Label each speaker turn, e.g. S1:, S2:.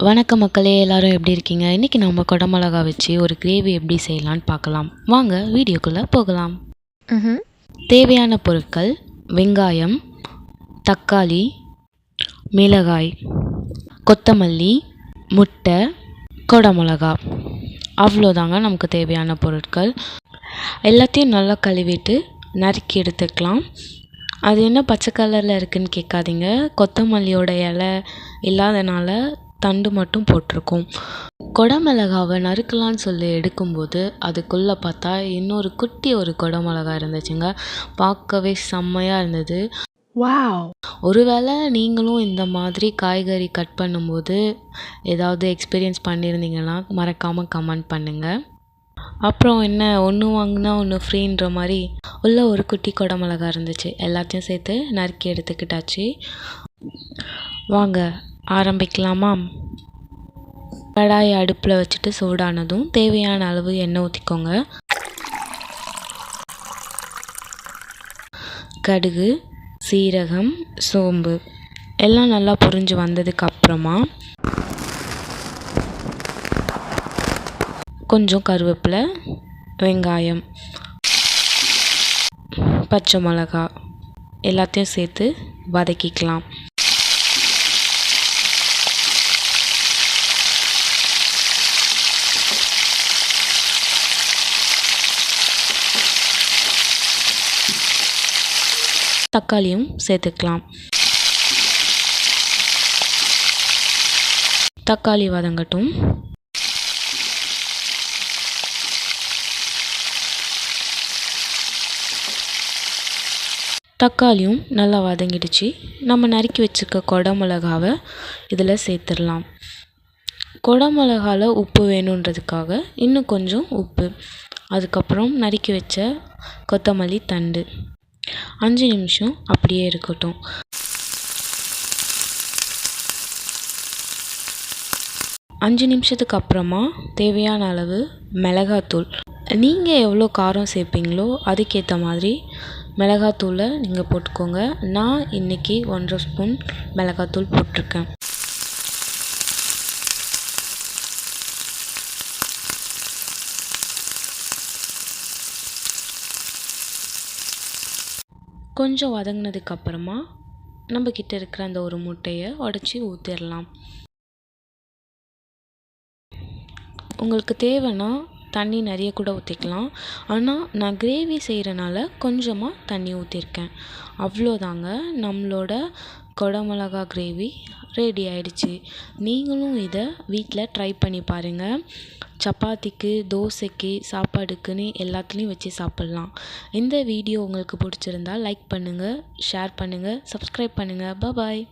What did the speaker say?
S1: வணக்கம் மக்களே, எல்லாரும் எப்படி இருக்கீங்க? இன்றைக்கி நம்ம குடமிளகா வச்சு ஒரு கிரேவி எப்படி செய்யலான்னு பார்க்கலாம். வாங்க வீடியோக்குள்ளே போகலாம். தேவையான பொருட்கள்: வெங்காயம், தக்காளி, மிளகாய், கொத்தமல்லி, முட்டை, குடமிளகா. அவ்வளோதாங்க நமக்கு தேவையான பொருட்கள். எல்லாத்தையும் நல்லா கழுவிட்டு நறுக்கி எடுத்துக்கலாம். அது என்ன பச்சை கலரில் இருக்குதுன்னு கேட்காதீங்க, கொத்தமல்லியோட இலை இல்லாதனால தண்டு மட்டும் போட்டிருக்கோம். குடமிளகாவை நறுக்கலான்னு சொல்லி எடுக்கும்போது அதுக்குள்ளே பார்த்தா இன்னொரு குட்டி ஒரு குடமிளகா இருந்துச்சுங்க. பார்க்கவே செம்மையாக இருந்தது. ஒருவேளை நீங்களும் இந்த மாதிரி காய்கறி கட் பண்ணும்போது ஏதாவது எக்ஸ்பீரியன்ஸ் பண்ணியிருந்தீங்கன்னா மறக்காமல் கமெண்ட் பண்ணுங்கள். அப்புறம் என்ன, ஒன்று வாங்கினா ஒன்று ஃப்ரீன்ற மாதிரி உள்ள ஒரு குட்டி குடமிளகா இருந்துச்சு. எல்லாத்தையும் சேர்த்து நறுக்கி எடுத்துக்கிட்டாச்சு. வாங்க ஆரம்பிக்கலாமா? கடாயை அடுப்பில் வச்சுட்டு சூடானதும் தேவையான அளவு எண்ணெய் ஊற்றிக்கோங்க. கடுகு, சீரகம், சோம்பு எல்லாம் நல்லா பொரிஞ்சு வந்ததுக்கு அப்புறமா கொஞ்சம் கருவேப்பிலை, வெங்காயம், பச்சை மிளகா எல்லாத்தையும் சேர்த்து வதக்கிக்கலாம். தக்காளியும் சேர்த்துக்கலாம். தக்காளி வதங்கட்டும். தக்காளியும் நல்லா வதங்கிடுச்சு. நம்ம நறுக்கி வச்சுருக்க குடமிளகாவை இதில் சேர்த்துடலாம். குடமிளகாவில் உப்பு வேணுன்றதுக்காக இன்னும் கொஞ்சம் உப்பு, அதுக்கப்புறம் நறுக்கி வச்ச கொத்தமல்லி தண்டு. 5 நிமிஷம் அப்படியே இருக்கட்டும். அஞ்சு நிமிஷத்துக்கு அப்புறமா தேவையான அளவு மிளகாத்தூள். நீங்கள் எவ்வளோ காரம் சேர்ப்பீங்களோ அதுக்கேற்ற மாதிரி மிளகாத்தூளை நீங்கள் போட்டுக்கோங்க. நான் இன்றைக்கி 1.5 ஸ்பூன் மிளகாத்தூள் போட்டிருக்கேன். கொஞ்சம் வதங்கினதுக்கப்புறமா நம்மக்கிட்ட இருக்கிற அந்த ஒரு முட்டையை உடச்சி ஊற்றிடலாம். உங்களுக்கு தேவைன்னா தண்ணி நிறைய கூட ஊற்றிக்கலாம். ஆனால் நான் கிரேவி செய்கிறனால கொஞ்சமாக தண்ணி ஊற்றிருக்கேன். அவ்வளோதாங்க, நம்மளோட குடமிளகா கிரேவி ரெடி ஆயிடுச்சு. நீங்களும் இதை வீட்டில் ட்ரை பண்ணி பாருங்கள். சப்பாத்திக்கு, தோசைக்கு, சாப்பாடுக்குன்னு எல்லாத்துலேயும் வச்சு சாப்பிட்லாம். இந்த வீடியோ உங்களுக்கு பிடிச்சிருந்தா லைக் பண்ணுங்கள், ஷேர் பண்ணுங்கள், சப்ஸ்கிரைப் பண்ணுங்கள். பாய்.